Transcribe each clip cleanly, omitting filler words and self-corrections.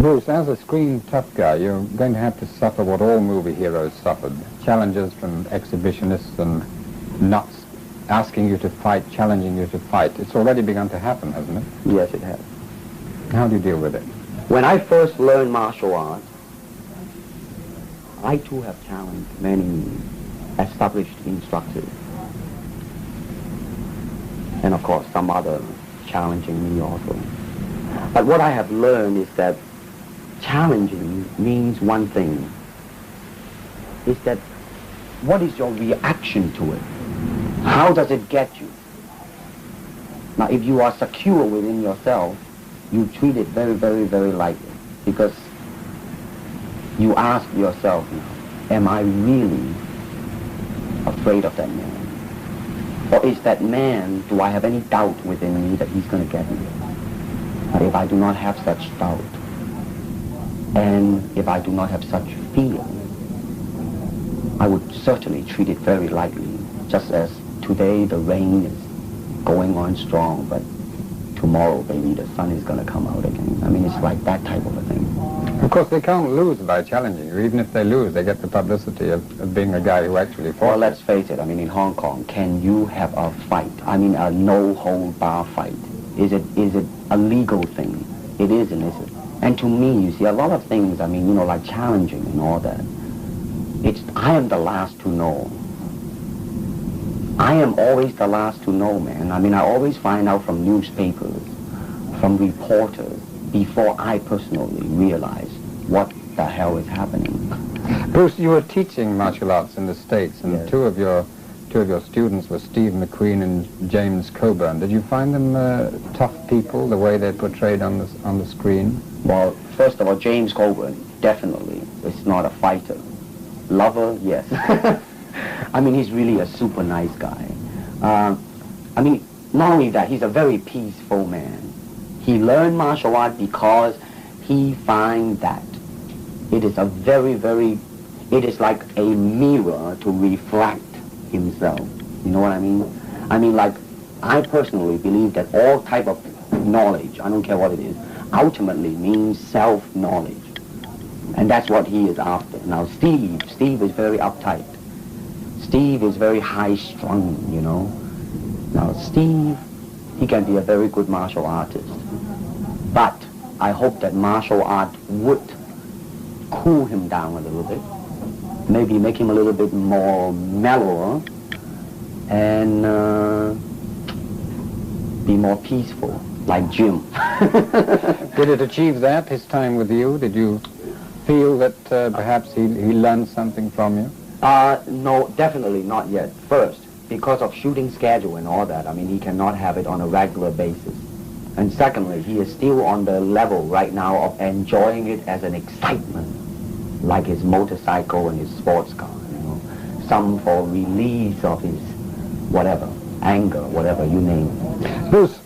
Bruce, as a screen tough guy, you're going to have to suffer what all movie heroes suffered. Challenges from exhibitionists and nuts asking you to fight, challenging you to fight. It's already begun to happen, hasn't it? Yes, it has. How do you deal with it? When I first learned martial arts, I too have challenged many established instructors. And of course, some other challenging me also. But what I have learned is that challenging means one thing, is that what is your reaction to it? How does it get you? Now, if you are secure within yourself, you treat it very, very, very lightly, because you ask yourself, am I really afraid of that man? Or is that man, do I have any doubt within me that he's going to get me? But if I do not have such doubt, and if I do not have such fear, I would certainly treat it very lightly, just as today the rain is going on strong, but tomorrow maybe the sun is going to come out again. I mean, it's like that type of a thing. Of course, they can't lose by challenging you. Even if they lose, they get the publicity of being a guy who actually fought. Well, let's face it, I mean, in Hong Kong, can you have a fight? I mean, a no-hold-bar fight. Is it a legal thing? It isn't, is it? And to me, you see, a lot of things, I mean, you know, like challenging and all that, I am the last to know. I am always the last to know, man. I mean, I always find out from newspapers, from reporters, before I personally realize what the hell is happening. Bruce, you were teaching martial arts in the States, and yes. two of your students were Steve McQueen and James Coburn. Did you find them tough people, the way they're portrayed on the screen? Well, first of all, James Coburn definitely is not a fighter. Lover, yes. I mean, he's really a super nice guy. I mean, not only that, he's a very peaceful man. He learned martial art because he finds that it is a very, very, it is like a mirror to reflect himself. You know what I mean? I mean, like, I personally believe that all type of knowledge, I don't care what it is, ultimately means self-knowledge. And that's what he is after. Now, Steve is very uptight. Steve is very high-strung, you know. Now, Steve, he can be a very good martial artist. But I hope that martial art would cool him down a little bit. Maybe make him a little bit more mellower and be more peaceful, like Jim. Did it achieve that, his time with you? Did you feel that perhaps he learned something from you? No, definitely not yet. First, because of shooting schedule and all that, I mean, he cannot have it on a regular basis. And secondly, he is still on the level right now of enjoying it as an excitement, like his motorcycle and his sports car, you know. Some for release of his whatever, anger, whatever, you name it. Bruce,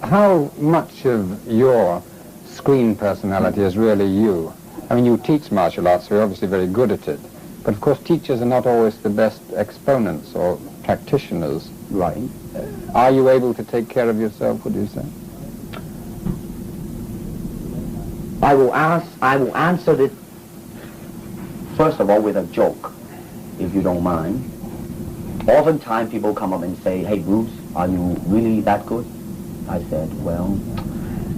how much of your screen personality is really you? I mean, you teach martial arts, so you're obviously very good at it. But of course, teachers are not always the best exponents or practitioners. Right. Are you able to take care of yourself, would you say? I will answer it, first of all, with a joke, if you don't mind. Oftentimes people come up and say, hey, Bruce, are you really that good? I said, well,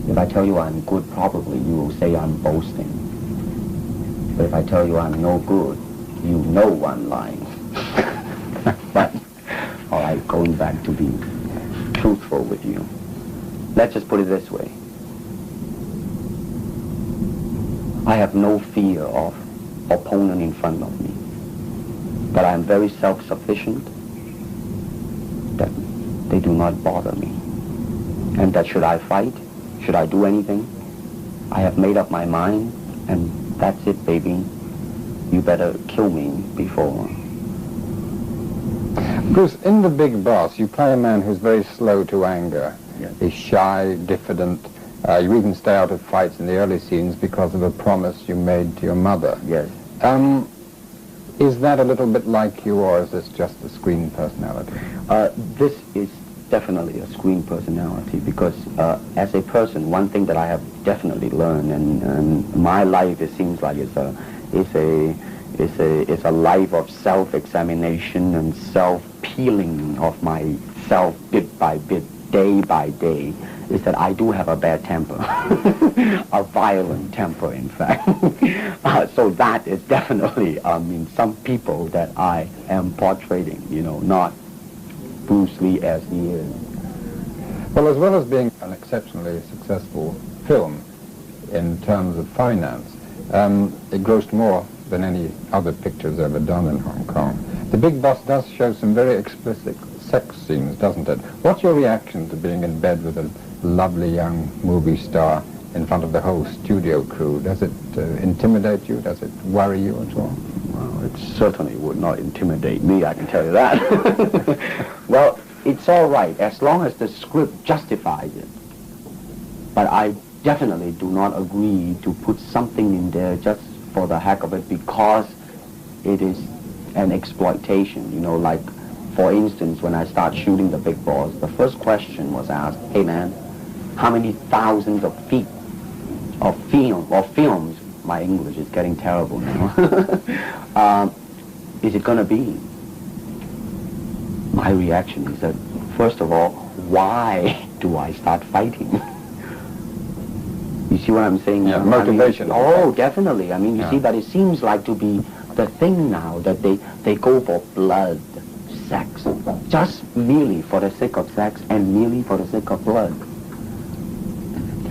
if I tell you I'm good, probably you will say I'm boasting. But if I tell you I'm no good, you know I'm lying. But, all right, going back to be truthful with you, let's just put it this way. I have no fear of opponent in front of me. But I am very self-sufficient, that they do not bother me. And that should I fight, should I do anything, I have made up my mind, and that's it, baby. You better kill me before. Bruce, in The Big Boss, you play a man who's very slow to anger. Yes. He's shy, diffident. You even stay out of fights in the early scenes because of a promise you made to your mother. Yes. Is that a little bit like you, or is this just a screen personality? This is definitely a screen personality because as a person, one thing that I have definitely learned, and my life, it seems like it's a life of self-examination and self-peeling of myself bit by bit, day by day, is that I do have a bad temper, a violent temper, in fact. So that is definitely, some people that I am portraying, not Bruce Lee as he is. Well, as well as being an exceptionally successful film in terms of finance, it grossed more than any other pictures ever done in Hong Kong. The Big Boss does show some very explicit sex scenes, doesn't it? What's your reaction to being in bed with a lovely young movie star in front of the whole studio crew? Does it intimidate you? Does it worry you at all? Well, it certainly would not intimidate me, I can tell you that. Well, it's all right as long as the script justifies it. But I definitely do not agree to put something in there just for the heck of it because it is an exploitation. Like, for instance, when I start shooting The Big Boss, the first question was asked, hey man, how many thousands of feet of films, my English is getting terrible now, is it going to be? My reaction is that, first of all, why do I start fighting? You see what I'm saying? Yeah, motivation. Definitely. You see, but it seems like to be the thing now that they go for blood, sex, just merely for the sake of sex and merely for the sake of blood.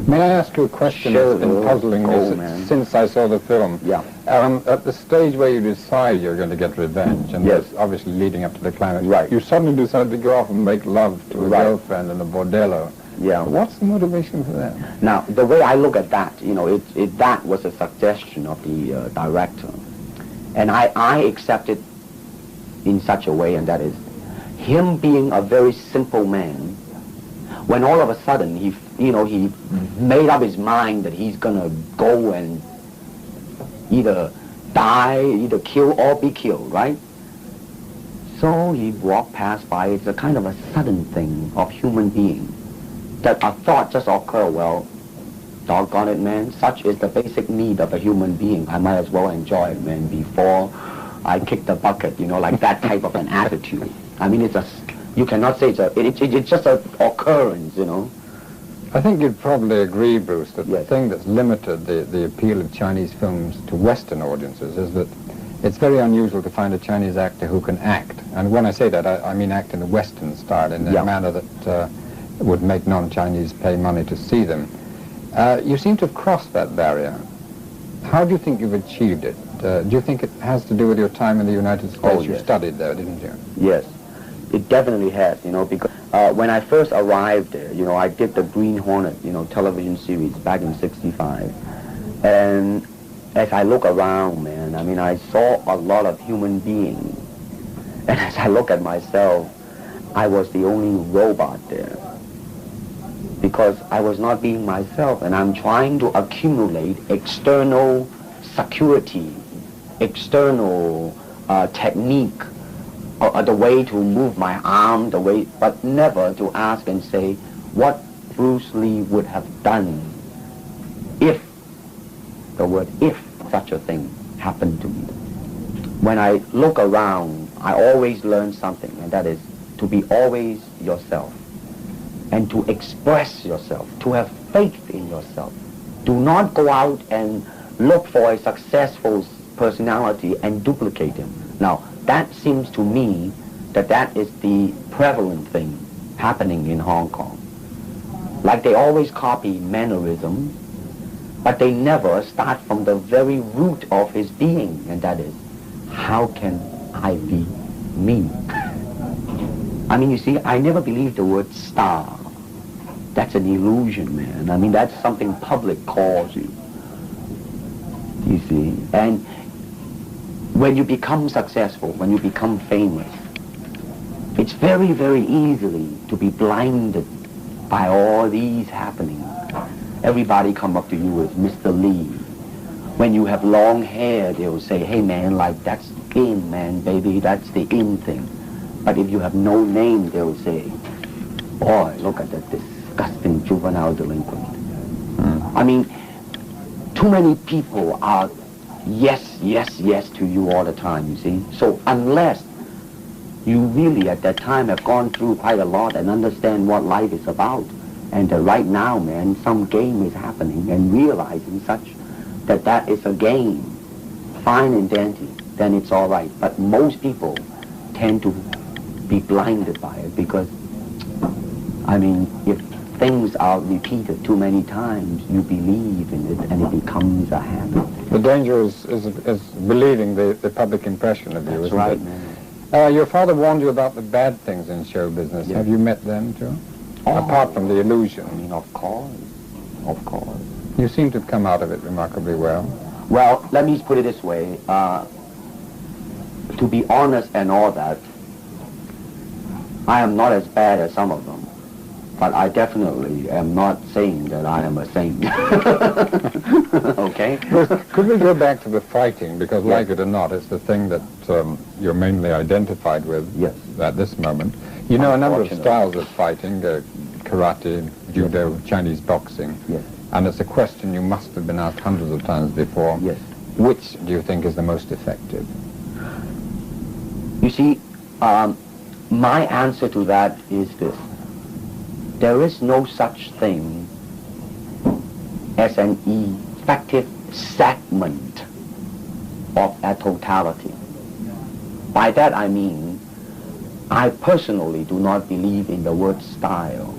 May I ask you a question that's been puzzling me since I saw the film? Yeah. At the stage where you decide you're going to get revenge, and yes, that's obviously leading up to the climax, right, you suddenly decide to go off and make love to a girlfriend in a bordello. Yeah. What's the motivation for that? Now, the way I look at that, that was a suggestion of the director. And I accept it in such a way, and that is him being a very simple man. When all of a sudden he made up his mind that he's gonna go and either die, either kill or be killed, right? So he walked past by. It's a kind of a sudden thing of human being that a thought just occurred. Well, doggone it, man, such is the basic need of a human being. I might as well enjoy it, man, before I kick the bucket, like that type of an attitude. You cannot say it's just an occurrence, I think you'd probably agree, Bruce, that yes, the thing that's limited the appeal of Chinese films to Western audiences is that it's very unusual to find a Chinese actor who can act. And when I say that, I mean act in a Western style, in a manner that would make non-Chinese pay money to see them. You seem to have crossed that barrier. How do you think you've achieved it? Do you think it has to do with your time in the United States? Oh, You yes, studied there, didn't you? Yes, it definitely has, because when I first arrived there, I did the Green Hornet, television series back in '65. And as I look around, man, I saw a lot of human beings. And as I look at myself, I was the only robot there. Because I was not being myself, and I'm trying to accumulate external security, external technique, the way to move my arm, but never to ask and say what Bruce Lee would have done if, the word if, such a thing happened to me. When I look around, I always learn something, and that is to be always yourself. And to express yourself, to have faith in yourself. Do not go out and look for a successful personality and duplicate him. Now, that seems to me that is the prevalent thing happening in Hong Kong. Like they always copy mannerisms, but they never start from the very root of his being, and that is, how can I be me? You see, I never believed the word star. That's an illusion, man. That's something public calls you. You see? And when you become successful, when you become famous, it's very, very easily to be blinded by all these happenings. Everybody come up to you as Mr. Lee. When you have long hair, they'll say, hey man, like that's in, man, baby, that's the in thing. But if you have no name, they'll say, Boy, look at that disgusting juvenile delinquent. I mean, too many people are yes, yes, yes to you all the time, you see. So unless you really at that time have gone through quite a lot and understand what life is about, and that right now, man, some game is happening, and realizing such that is a game, fine and dandy, then it's all right. But most people tend to be blinded by it because, I mean, if things are repeated too many times, you believe in it and it becomes a habit. The danger is believing the public impression of you, That's isn't right, it? man. Your father warned you about the bad things in show business. Yes. Have you met them too? Oh, Apart from the illusion. I mean, of course. Of course. You seem to have come out of it remarkably well. Well, let me put it this way. To be honest and all that, I am not as bad as some of them. But I definitely am not saying that I am a saint. Okay? Could we go back to the fighting? Because Yes. like it or not, it's the thing that you're mainly identified with Yes. at this moment. You know a number of Unfortunately. styles of fighting, karate, judo, Chinese boxing. Yes. And it's a question you must have been asked hundreds of times before. Yes. Which do you think is the most effective? You see, my answer to that is this. There is no such thing as an effective segment of a totality. By that I mean, I personally do not believe in the word style.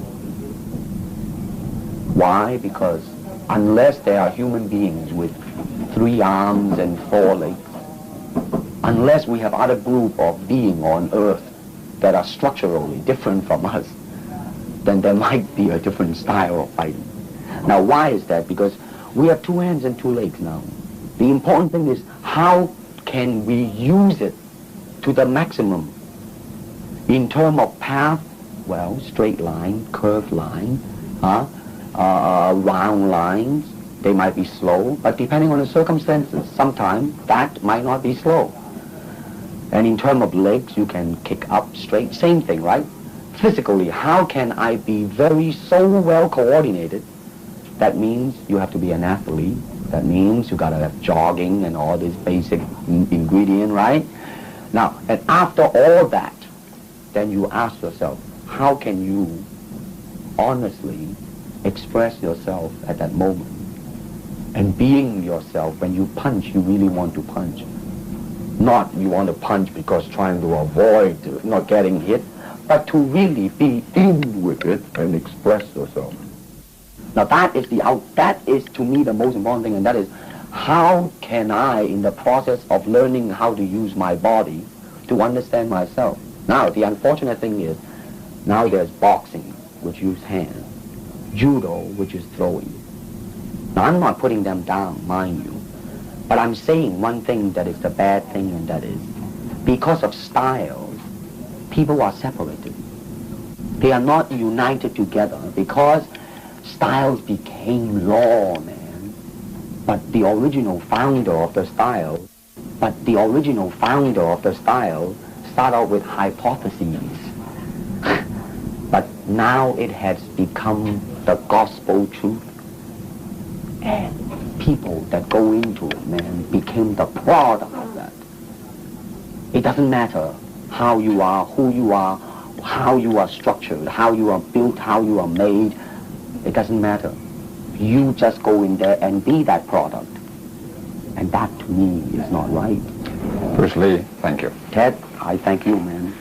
Why? Because unless there are human beings with 3 arms and 4 legs, unless we have other group of beings on earth that are structurally different from us, then there might be a different style of fighting. Now, why is that? Because we have 2 hands and 2 legs now. The important thing is how can we use it to the maximum? In terms of path, well, straight line, curved line, round lines, they might be slow, but depending on the circumstances, sometimes that might not be slow. And in terms of legs, you can kick up straight, same thing, right? Physically, how can I be so well coordinated? That means you have to be an athlete. That means you gotta have jogging and all this basic ingredient, right? Now, and after all that, then you ask yourself, how can you honestly express yourself at that moment? And being yourself, when you punch, you really want to punch. Not you want to punch because trying to avoid not getting hit, but to really be in with it and express yourself. Now that is to me the most important thing, and that is how can I, in the process of learning how to use my body, to understand myself. Now the unfortunate thing is, now there's boxing, which use hands, judo, which is throwing. Now I'm not putting them down, mind you, but I'm saying one thing that is the bad thing, and that is, because of styles, people are separated. They are not united together because styles became law, man. But the original founder of the style started out with hypotheses. But now it has become the gospel truth. And people that go into it, man, became the product of that. It doesn't matter how you are, who you are, how you are structured, how you are built, how you are made. It doesn't matter. You just go in there and be that product. And that, to me, is not right. Bruce Lee, thank you. Ted, I thank you, man.